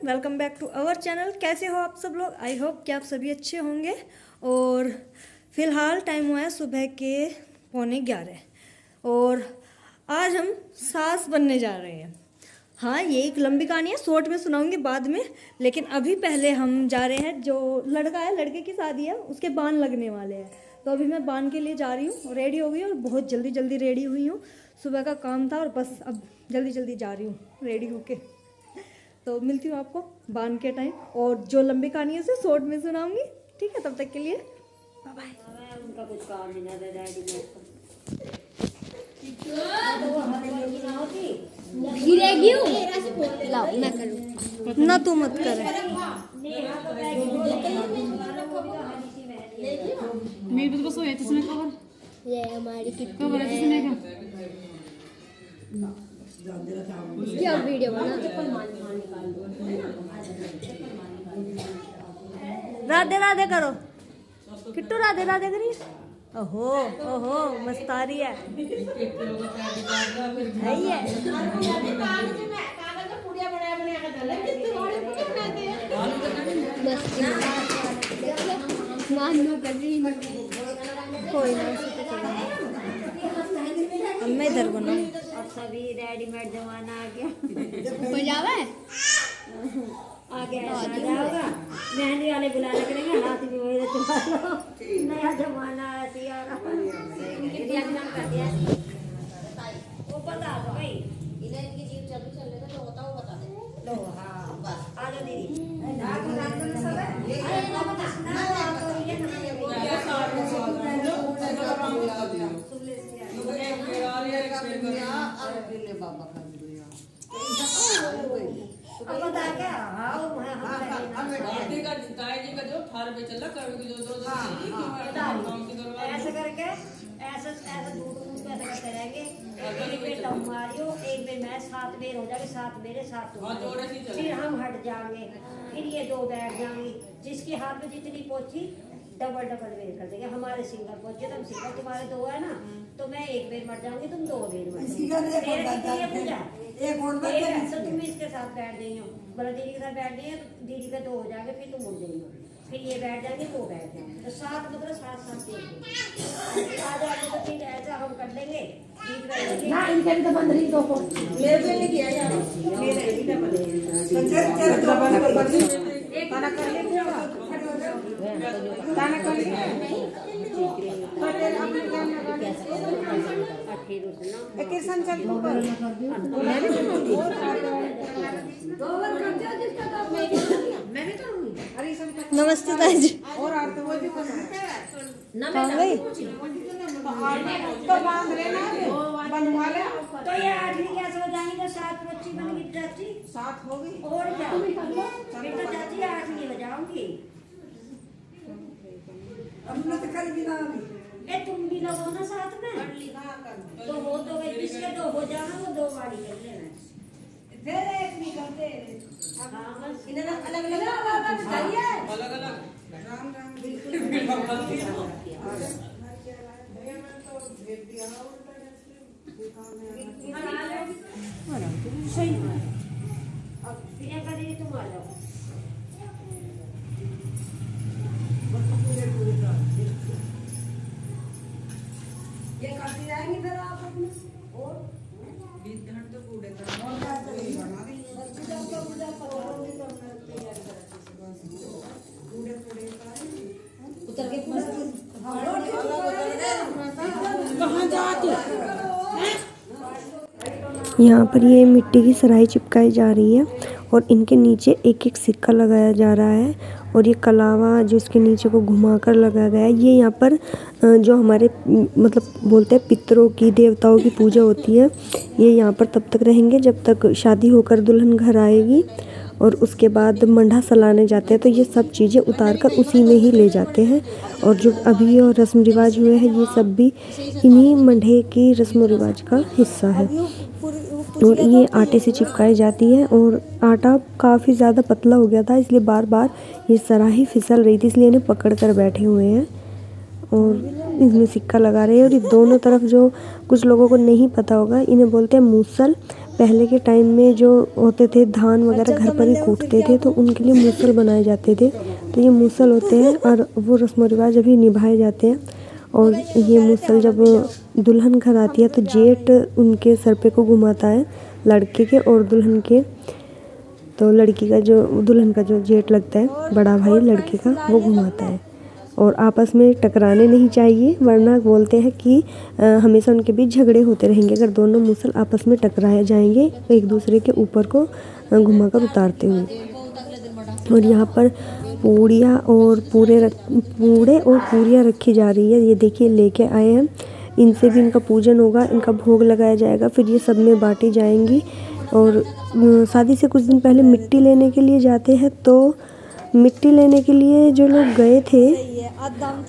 Welcome back to our channel. कैसे हो आप सब लोग? आई होप कि आप सभी अच्छे होंगे। और फ़िलहाल टाइम हुआ है सुबह के 11:15 और आज हम सास बनने जा रहे हैं। हाँ, ये एक लंबी कहानी है, शॉर्ट में सुनाऊंगी बाद में, लेकिन अभी पहले हम जा रहे हैं। जो लड़का है, लड़के की शादी है, उसके बान लगने वाले हैं, तो अभी मैं बान के लिए जा रही हूँ। रेडी हो गई और बहुत जल्दी जल्दी रेडी हुई हूँ। सुबह का काम था और बस अब जल्दी जल्दी जा रही हूँ रेडी होके। तो मिलती हूँ आपको बान के टाइम, और जो लंबी कहानी है उसे शॉर्ट में सुनाऊंगी। ठीक है, तब तक के लिए बाय बाय। उनका कुछ काम नहीं है डैडी में ना तू मत कर। मेरे बस होया किसने कवर ये हमारी कवर है किसने का क्या वीडियो बना राधे राधे करो किट्टू, राधे राधे करिए। ओहो ओहो, मस्त आ रही है कोई ना, अब मैं इधर बनाऊं। अब सभी रेडीमेड जमाना आ गया। पंजाब है आ गया होगा। मेहंदी वाले बुलाने करेंगे, हाथ भी वही चला लो। नया जमाना ऐसे आ रहा है। वो बता दो भाई, इन्हें इनकी जीव चल रहे तो होता वो बता दे। लो हाँ बस आ जाओ दीदी। ऐसे करके ऐसे दूध ऐसे करते रहेंगे। एक बेर तुम मारियो, एक बेर मैं, 7 बेर हो जाएंगे, 7 मेरे 7 फिर हम हट जाएंगे, फिर ये 2 बैठ जाएंगे। जिसके हाथ में जितनी पोछी डबल डबल बेर कर देंगे। हमारे सिंगल पहुंचे, तुम सिंगल, तुम्हारे 2 है ना, तो मैं 1 बेर मर जाऊंगी, तुम 2 बेर मर तो तुम इसके साथ बैठ गई हो, बोला दीदी के साथ बैठ गई हो, तो दीदी का 2 हो जाएंगे, फिर तुम उड़ गई हो, फिर ये बैठ जाएंगे, वो बैठ जाएंगे, तो 7 मतलब 7 आ जाएंगे। तो फिर ऐसा हम कर लेंगे। ना इनके भी तो बंद रही दो को मेरे पे नहीं किया यार, मेरे भी तो नमस्ते ताजी। और आरती वो भी तो बांध लेना, बनवा ले। तो ये 8वीं कैसे हो जाएंगी? तो 7 बच्ची बन गई चाची, 7 हो गई। और क्या फिर तो चाची 8वीं हो जाऊंगी। हमने तो कल भी ना ए तुम भी लोग हो ना साथ में, तो वो तो जिसके 2 हो जाना वो 2 बारी कर लेना, फिर एक भी करते। हाँ बस इन्हें अलग अलग चाहिए, अलग अलग। राम राम सही है। अब प्रियंका दीदी तुम आ जाओ। ये करती जाएंगी फिर आप अपने और 20 घंटे तो पूरे कर और क्या बना देंगे पूरे पूरे उतर के कहाँ जाते। यहाँ पर ये मिट्टी की सराई चिपकाई जा रही है और इनके नीचे एक एक सिक्का लगाया जा रहा है। और ये कलावा जो इसके नीचे को घुमाकर लगाया गया है, ये यहाँ पर जो हमारे मतलब बोलते हैं पितरों की, देवताओं की पूजा होती है। ये यहाँ पर तब तक रहेंगे जब तक शादी होकर दुल्हन घर आएगी, और उसके बाद मंडा सलाने जाते हैं। तो ये सब चीज़ें उतार कर उसी में ही ले जाते हैं। और जो अभी और रस्म रिवाज हुए हैं, ये सब भी इन्हीं मंडे की रस्म रिवाज का हिस्सा है। और ये आटे से चिपकाई जाती है, और आटा काफ़ी ज़्यादा पतला हो गया था, इसलिए बार बार ये सराही फिसल रही थी, इसलिए इन्हें पकड़ कर बैठे हुए हैं और इसमें सिक्का लगा रहे हैं। और ये दोनों तरफ, जो कुछ लोगों को नहीं पता होगा, इन्हें बोलते हैं मूसल। पहले के टाइम में जो होते थे धान वगैरह घर पर ही कूटते थे, तो उनके लिए मूसल बनाए जाते थे। तो ये मूसल होते हैं और वो रस्म रिवाज अभी निभाए जाते हैं। और ये मूसल जब दुल्हन घर आती है तो जेठ उनके सर पे को घुमाता है, लड़के के और दुल्हन के। तो लड़की का जो दुल्हन का जो जेठ लगता है, बड़ा भाई लड़के का, वो घुमाता है। और आपस में टकराने नहीं चाहिए, वरना बोलते हैं कि हमेशा उनके बीच झगड़े होते रहेंगे अगर दोनों मूसल आपस में टकराए जाएंगे एक दूसरे के ऊपर को घुमाकर उतारते हुए। और यहाँ पर पूड़ियाँ और पूड़े और पूड़ियाँ रखी जा रही है। ये देखिए लेके आए हैं, इनसे भी इनका पूजन होगा, इनका भोग लगाया जाएगा, फिर ये सब में बांटी जाएंगी। और शादी से कुछ दिन पहले मिट्टी लेने के लिए जाते हैं, तो मिट्टी लेने के लिए जो लोग गए थे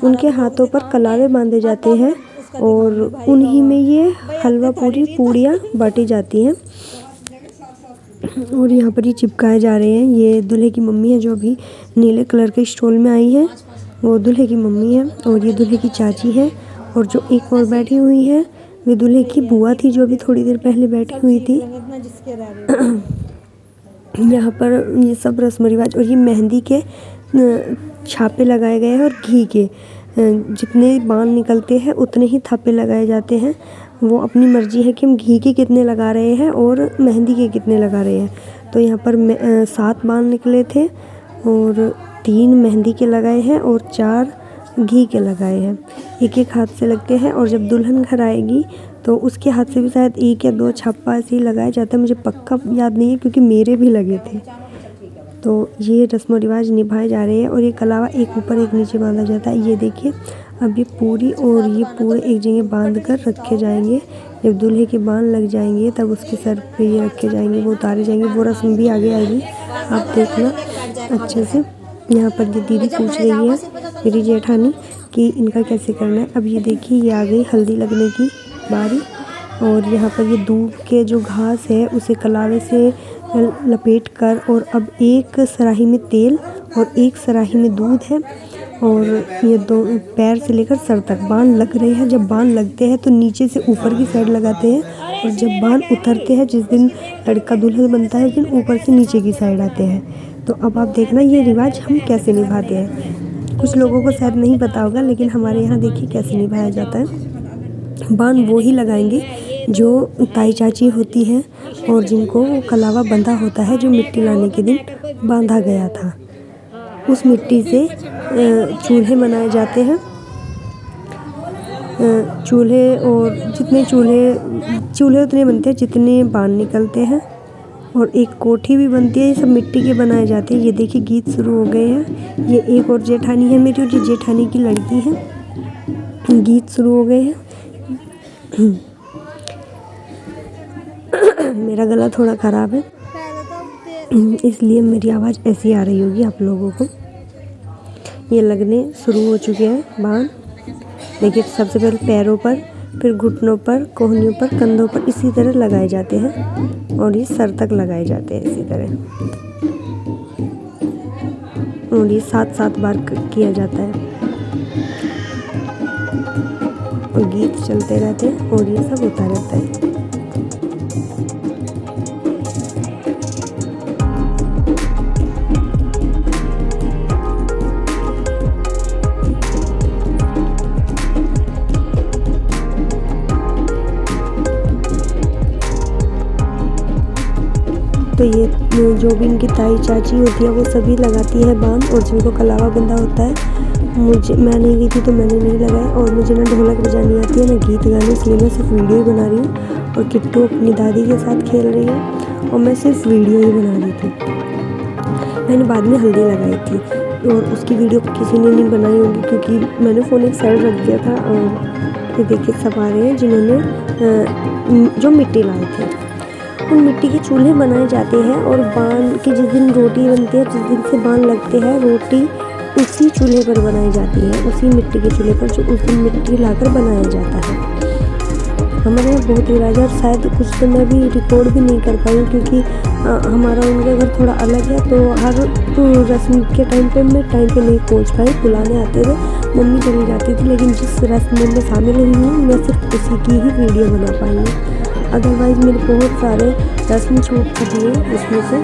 उनके हाथों पर कलावे बांधे जाते हैं और उन्हीं में ये हलवा पूरी पूड़ियाँ बांटी जाती हैं। और यहाँ पर ये चिपकाए जा रहे हैं। ये दूल्हे की मम्मी है जो अभी नीले कलर के स्टॉल में आई है, वो दूल्हे की मम्मी है। और ये दूल्हे की चाची है। और जो एक और बैठी हुई है वे दूल्हे की बुआ थी जो अभी थोड़ी देर पहले बैठी हुई थी। यहाँ पर ये सब रस्म रिवाज और ये मेहंदी के छापे लगाए गए हैं और घी के जितने बाण निकलते हैं उतने ही थापे लगाए जाते हैं। वो अपनी मर्जी है कि हम घी के कितने लगा रहे हैं और मेहंदी के कितने लगा रहे हैं। तो यहाँ पर 7 बाण निकले थे और 3 मेहंदी के लगाए हैं और 4 घी के लगाए हैं। एक एक हाथ से लगते हैं और जब दुल्हन घर आएगी तो उसके हाथ से भी शायद 1 या 2 छापा ऐसे ही लगाया जाता है, मुझे पक्का याद नहीं है क्योंकि मेरे भी लगे थे। तो ये रस्म रिवाज निभाए जा रहे हैं और ये कलावा एक ऊपर एक नीचे बांधा जाता है। ये देखिए अब ये पूरी और ये पूरे एक जगह बांध कर रखे जाएंगे। जब दूल्हे के बाण लग जाएंगे तब उसके सर पे ये रखे जाएंगे, वो उतारे जाएंगे। वो रस्म भी आगे आएगी, आप देखना अच्छे से। यहाँ पर ये दीदी पूछ रही है मेरी जेठानी कि इनका कैसे करना है। अब ये देखिए ये आ गई हल्दी लगने की बारी। और यहाँ पर ये दूब के जो घास है उसे कलावे से लपेट कर और अब एक सराही में तेल और एक सराही में दूध है और ये 2 पैर से लेकर सर तक बाण लग रहे हैं। जब बाण लगते हैं तो नीचे से ऊपर की साइड लगाते हैं और जब बाण उतरते हैं, जिस दिन लड़का दुल्हन बनता है उस दिन ऊपर से नीचे की साइड आते हैं। तो अब आप देखना ये रिवाज हम कैसे निभाते हैं। कुछ लोगों को शायद नहीं पता होगा, लेकिन हमारे यहाँ देखिए कैसे निभाया जाता है। बाण वो ही लगाएंगे जो ताई चाची होती है और जिनको कलावा बंधा होता है, जो मिट्टी लाने के दिन बांधा गया था। उस मिट्टी से चूल्हे बनाए जाते हैं। चूल्हे और जितने चूल्हे उतने बनते हैं जितने बाण निकलते हैं। और एक कोठी भी बनती है। ये सब मिट्टी के बनाए जाते हैं। ये देखिए गीत शुरू हो गए हैं। ये एक और जेठानी है मेरी और ये जेठानी की लड़की है। गीत शुरू हो गए हैं। मेरा गला थोड़ा ख़राब है इसलिए मेरी आवाज़ ऐसी आ रही होगी आप लोगों को। ये लगने शुरू हो चुके हैं बाण। देखिए सबसे पहले पैरों पर, फिर घुटनों पर, कोहनियों पर, कंधों पर इसी तरह लगाए जाते हैं और ये सर तक लगाए जाते हैं इसी तरह। और ये 7-7 बार किया जाता है और गीत चलते रहते हैं और ये सब होता रहता है। तो ये जो भी इनकी ताई चाची होती है वो सभी लगाती है बाण और जिनको कलावा बंधा होता है। मैं नहीं गई थी तो मैंने नहीं लगाया और मुझे ना ढोलक बजानी आती है ना गीत गाने, इसलिए मैं सिर्फ वीडियो ही बना रही हूँ। और किट्टू अपनी दादी के साथ खेल रही है और मैं सिर्फ वीडियो ही बना रही थी। मैंने बाद में हल्दी लगाई थी और उसकी वीडियो किसी ने नहीं बनाई होगी क्योंकि मैंने फ़ोन एक साइड रख दिया था। और ये देखिए सब आ रहे हैं जिन्होंने जो मिट्टी लाए थे। उन मिट्टी के चूल्हे बनाए जाते हैं और बाण की जिस दिन रोटी बनती है, जिस दिन से बाण लगते हैं, रोटी उसी चूल्हे पर बनाई जाती है, उसी मिट्टी के चूल्हे पर जो उस दिन मिट्टी लाकर बनाया जाता है। हमारे यहाँ बहुत रिवाज है और शायद कुछ तो मैं भी रिकॉर्ड भी नहीं कर पाई क्योंकि हमारा उनका घर थोड़ा अलग है। तो हर रस्म के टाइम पे मैं टाइम पे नहीं पहुँच पाई। बुलाने आते थे, मम्मी चली जाती थी, लेकिन जिस रस्म में शामिल हुई हूँ मैं सिर्फ उसी की ही वीडियो बना पाई हूँ। अदरवाइज़ मेरे बहुत सारे रस्म छूट चुकी है उसमें से,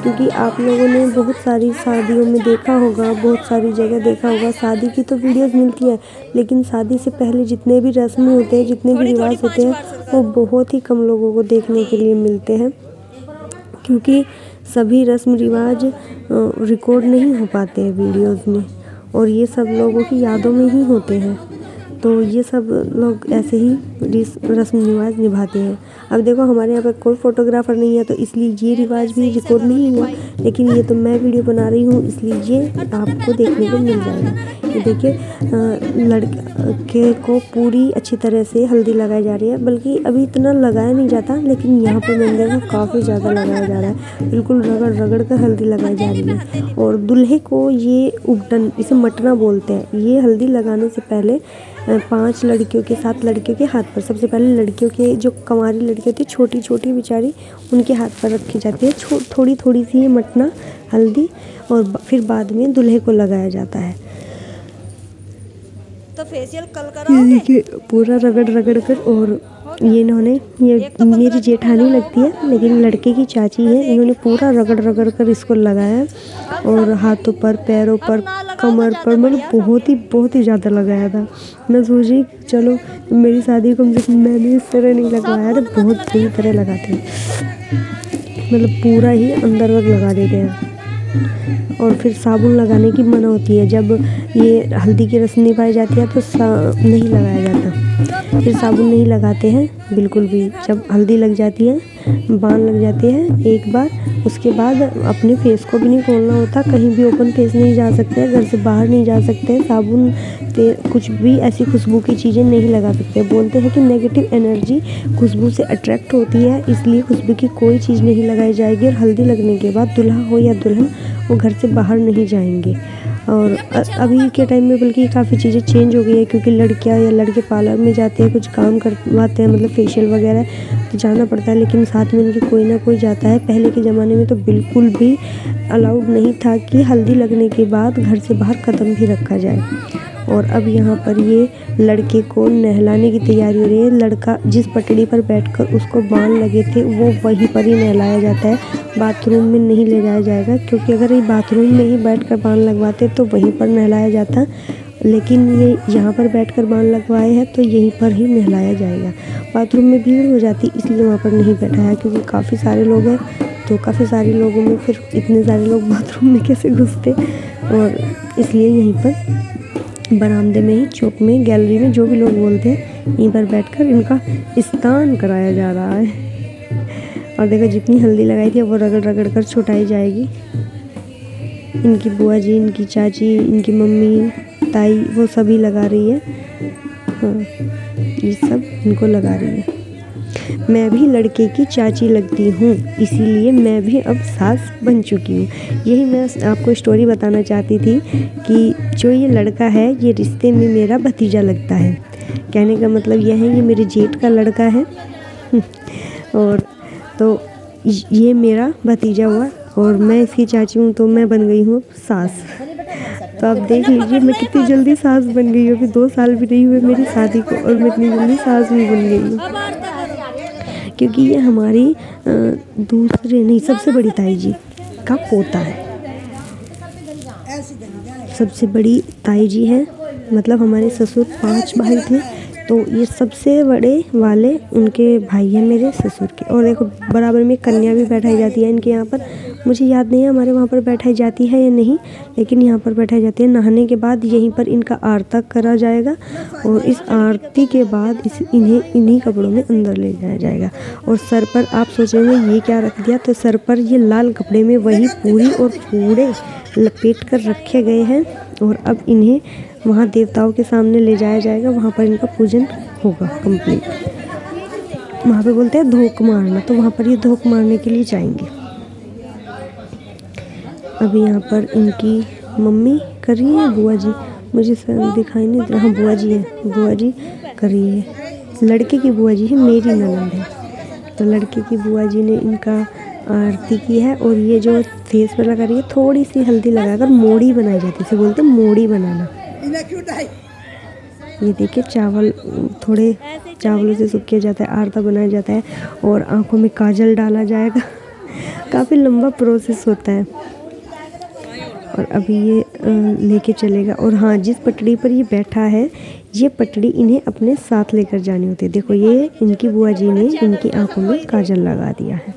क्योंकि आप लोगों ने बहुत सारी शादियों में देखा होगा, बहुत सारी जगह देखा होगा, शादी की तो वीडियोस मिलती है, लेकिन शादी से पहले जितने भी रस्म होते हैं, जितने भी रिवाज होते हैं, वो बहुत ही कम लोगों को देखने के लिए मिलते हैं, क्योंकि सभी रस्म रिवाज रिकॉर्ड नहीं हो पाते हैं वीडियोस में, और ये सब लोगों की यादों में ही होते हैं। तो ये सब लोग ऐसे ही रस्म रिवाज निभाते हैं। अब देखो हमारे यहाँ पर कोई फोटोग्राफर नहीं है, तो इसलिए ये रिवाज भी रिकॉर्ड नहीं हुआ, लेकिन ये तो मैं वीडियो बना रही हूँ, इसलिए ये आपको देखने को मिल जाएगा। ये देखिए लड़के को पूरी अच्छी तरह से हल्दी लगाई जा रही है, बल्कि अभी इतना लगाया नहीं जाता, लेकिन यहाँ पर मैंने देखा काफ़ी ज़्यादा लगाया जा रहा है, बिल्कुल रगड़ रगड़ कर हल्दी लगाई जा रही है। और दूल्हे को ये उपटन, इसे मटना बोलते हैं, ये हल्दी लगाने से पहले 5 लड़कियों के 7 लड़कियों के हाथ पर, सबसे पहले लड़कियों के जो कंवारी लड़की होती है छोटी छोटी बेचारी, उनके हाथ पर रखी जाती है थोड़ी थोड़ी सी ये मटना हल्दी, और फिर बाद में दूल्हे को लगाया जाता है। तो फेशियल कल ये कराओगे? देखिए पूरा रगड़ रगड़ कर, और ये इन्होंने, ये मेरी जेठानी लगती है लेकिन लड़के की चाची है, इन्होंने पूरा रगड़ रगड़ कर इसको लगाया है, और हाथों पर, पैरों पर, कमर पर, मतलब बहुत ही ज़्यादा लगाया था। मैं सोची चलो मेरी शादी को मैंने इस तरह नहीं लगवाया था, बहुत बुरी तरह लगाते हैं, मतलब पूरा ही अंदर तक लगा देते हैं। और फिर साबुन लगाने की मना होती है, जब ये हल्दी की रस्म निभाई जाती है तो नहीं लगाया जाता, फिर साबुन नहीं लगाते हैं बिल्कुल भी। जब हल्दी लग जाती है, बांध लग जाती है एक बार, उसके बाद अपने फेस को भी नहीं खोलना होता, कहीं भी ओपन फेस नहीं जा सकते हैं, घर से बाहर नहीं जा सकते हैं, साबुन कुछ भी ऐसी खुशबू की चीज़ें नहीं लगा सकते। बोलते हैं कि नेगेटिव एनर्जी खुशबू से अट्रैक्ट होती है, इसलिए खुशबू की कोई चीज़ नहीं लगाई जाएगी, और हल्दी लगने के बाद दूल्हा हो या दुल्हन वो घर से बाहर नहीं जाएंगे। और अभी के टाइम में बल्कि काफ़ी चीज़ें चेंज हो गई है, क्योंकि लड़कियां या लड़के पार्लर में जाते हैं, कुछ काम करवाते हैं, मतलब फेशियल वगैरह, तो जाना पड़ता है, लेकिन साथ में उनके कोई ना कोई जाता है। पहले के ज़माने में तो बिल्कुल भी अलाउड नहीं था कि हल्दी लगने के बाद घर से बाहर कदम भी रखा जाए। और अब यहाँ पर ये लड़के को नहलाने की तैयारी हो रही है। लड़का जिस पटड़ी पर बैठकर उसको बाण लगे थे वो वहीं पर ही नहलाया जाता है, बाथरूम में नहीं ले जाया जाएगा, क्योंकि अगर ये बाथरूम में ही बैठकर बाण लगवाते तो वहीं पर नहलाया जाता, लेकिन ये यहाँ पर बैठकर बाण लगवाए हैं तो यहीं पर ही नहलाया जाएगा। बाथरूम में भीड़ हो जाती इसलिए वहाँ पर नहीं बैठाया, क्योंकि काफ़ी सारे लोग हैं, तो काफ़ी सारे लोगों में फिर इतने सारे लोग बाथरूम में कैसे घुसते, और इसलिए यहीं पर बरामदे में ही, चौक में, गैलरी में, जो भी लोग बोलते हैं, यहीं पर बैठकर इनका स्नान कराया जा रहा है। और देखो जितनी हल्दी लगाई थी वो रगड़ रगड़ कर छुटाई जाएगी। इनकी बुआ जी, इनकी चाची, इनकी मम्मी, ताई, वो सभी लगा रही है। हाँ, ये सब इनको लगा रही है। मैं भी लड़के की चाची लगती हूँ, इसीलिए मैं भी अब सास बन चुकी हूँ। यही मैं आपको स्टोरी बताना चाहती थी कि जो ये लड़का है ये रिश्ते में मेरा भतीजा लगता है। कहने का मतलब यह है ये मेरे जेठ का लड़का है और तो ये मेरा भतीजा हुआ और मैं इसकी चाची हूँ, तो मैं बन गई हूँ सास। तो आप देख लीजिए मैं कितनी जल्दी सास बन गई हूँ। अभी 2 साल भी नहीं हुए मेरी शादी को और मैं इतनी जल्दी सास भी बन गई हूँ, क्योंकि ये हमारी दूसरे नहीं सबसे बड़ी ताई जी का पोता है। सबसे बड़ी ताई जी है, मतलब हमारे ससुर 5 भाई थे, तो ये सबसे बड़े वाले उनके भाई हैं मेरे ससुर के। और देखो बराबर में कन्या भी बैठाई जाती है इनके यहाँ पर। मुझे याद नहीं है हमारे वहाँ पर बैठाई जाती है या नहीं, लेकिन यहाँ पर बैठाई जाती है। नहाने के बाद यहीं पर इनका आरती करा जाएगा और इस आरती के बाद इन्हें इन्हीं कपड़ों में अंदर ले जाया जाएगा। और सर पर आप सोचेंगे ये क्या रख दिया, तो सर पर ये लाल कपड़े में वही पूरी और पूरे लपेट कर रखे गए हैं और अब इन्हें वहाँ देवताओं के सामने ले जाया जाएगा। वहाँ पर इनका पूजन होगा कंप्लीट। वहाँ पे बोलते हैं धोक मारना, तो वहाँ पर ये धोक मारने के लिए जाएंगे। अभी यहाँ पर इनकी मम्मी कर रही है, बुआ जी मुझे दिखाई नहीं दे रहा, हाँ बुआ जी है, बुआ जी कर रही है। लड़के की बुआ जी है, मेरी ननद है, तो लड़के की बुआ जी ने इनका आरती की है। और ये जो फेस पर लगा रही है थोड़ी सी हल्दी लगाकर मोड़ी बनाई जाती है, इसे बोलते हैं मोड़ी बनाना। ये देखिए चावल थोड़े चावलों से सूख किया जाता है, आरता बनाया जाता है और आँखों में काजल डाला जाएगा। काफ़ी लंबा प्रोसेस होता है। और अभी ये लेके चलेगा। और हाँ, जिस पटड़ी पर ये बैठा है ये पटड़ी इन्हें अपने साथ लेकर जानी होती है। देखो ये इनकी बुआ जी ने इनकी आंखों में काजल लगा दिया है।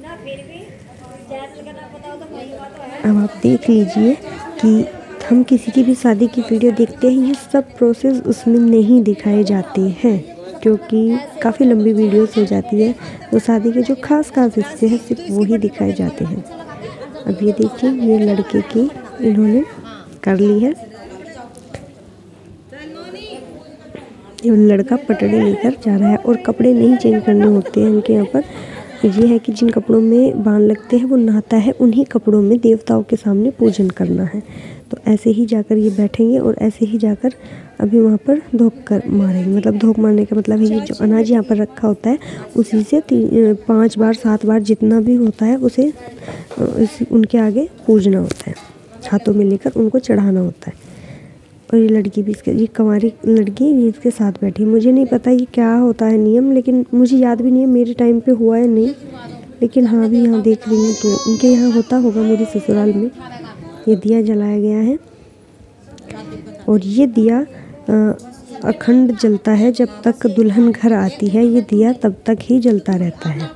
अब आप देख लीजिए कि हम किसी की भी शादी की वीडियो देखते हैं, ये सब प्रोसेस उसमें नहीं दिखाए जाते हैं क्योंकि काफ़ी लंबी वीडियोस हो जाती है। तो शादी के जो खास हिस्से हैं सिर्फ वही दिखाए जाते हैं। अब ये देखिए ये लड़के की इन्होंने कर ली है। ये लड़का पटड़ी लेकर जा रहा है और कपड़े नहीं चेंज करने होते हैं इनके यहाँ पर। ये है कि जिन कपड़ों में बाण लगते हैं वो नहाता है, उन्हीं कपड़ों में देवताओं के सामने पूजन करना है। तो ऐसे ही जाकर ये बैठेंगे और ऐसे ही जाकर अभी वहाँ पर धोख कर मारेंगे। मतलब धोख मारने का मतलब है ये जो अनाज यहाँ पर रखा होता है उसी से 5 बार 7 बार जितना भी होता है उसे उनके आगे पूजना होता है, हाथों में लेकर उनको चढ़ाना होता है। और ये लड़की भी ये कंवारी लड़की ये इसके साथ बैठी। मुझे नहीं पता ये क्या होता है नियम, लेकिन मुझे याद भी नहीं है मेरे टाइम पे हुआ है नहीं, लेकिन हाँ भी यहाँ देख रही हूँ तो उनके यहाँ होता होगा मेरे ससुराल में। ये दिया जलाया गया है और ये दिया अखंड जलता है जब तक दुल्हन घर आती है। ये दिया तब तक ही जलता रहता है।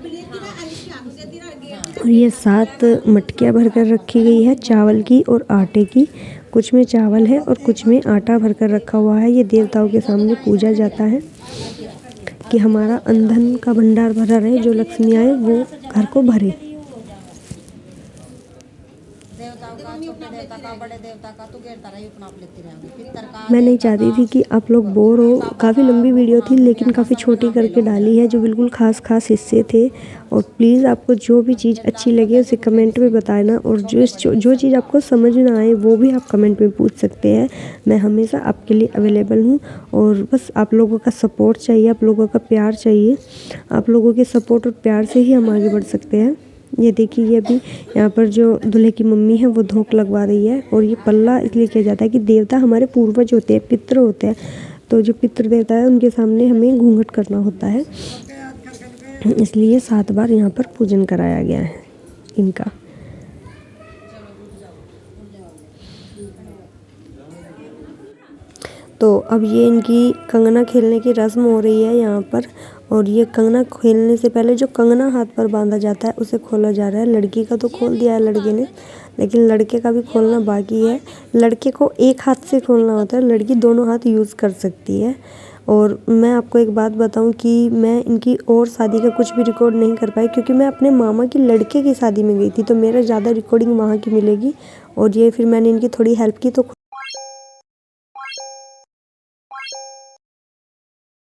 और ये 7 मटकियाँ भरकर रखी गई है चावल की और आटे की। कुछ में चावल है और कुछ में आटा भरकर रखा हुआ है। ये देवताओं के सामने पूजा जाता है कि हमारा अंधन का भंडार भरा रहे, जो लक्ष्मी आए वो घर को भरे। मैं नहीं चाहती थी कि आप लोग बोर हो, काफ़ी लंबी वीडियो थी लेकिन काफ़ी छोटी करके डाली है जो बिल्कुल खास हिस्से थे। और प्लीज़ आपको जो भी चीज़ अच्छी लगे उसे कमेंट में बताना और जो चीज़ आपको समझ ना आए वो भी आप कमेंट में पूछ सकते हैं। मैं हमेशा आपके लिए अवेलेबल हूँ और बस आप लोगों का सपोर्ट चाहिए, आप लोगों का प्यार चाहिए। आप लोगों के सपोर्ट और प्यार से ही हम आगे बढ़ सकते हैं। ये देखिए ये अभी यहाँ पर जो दूल्हे की मम्मी है वो धोख लगवा रही है। और ये पल्ला इसलिए किया जाता है कि देवता हमारे पूर्वज होते हैं, पितृ होते हैं, तो जो पितृ देवता है उनके सामने हमें घूंघट करना होता है, इसलिए 7 बार यहाँ पर पूजन कराया गया है इनका। तो अब ये इनकी कंगना खेलने की रस्म हो रही है यहाँ पर। और ये कंगना खेलने से पहले जो कंगना हाथ पर बांधा जाता है उसे खोला जा रहा है। लड़की का तो खोल दिया है लड़के ने, लेकिन लड़के का भी खोलना बाकी है। लड़के को एक हाथ से खोलना होता है, लड़की दोनों हाथ यूज़ कर सकती है। और मैं आपको एक बात बताऊं कि मैं इनकी और शादी का कुछ भी रिकॉर्ड नहीं कर पाई क्योंकि मैं अपने मामा की लड़के की शादी में गई थी, तो मेरा ज़्यादा रिकॉर्डिंग वहाँ की मिलेगी। और ये फिर मैंने इनकी थोड़ी हेल्प की तो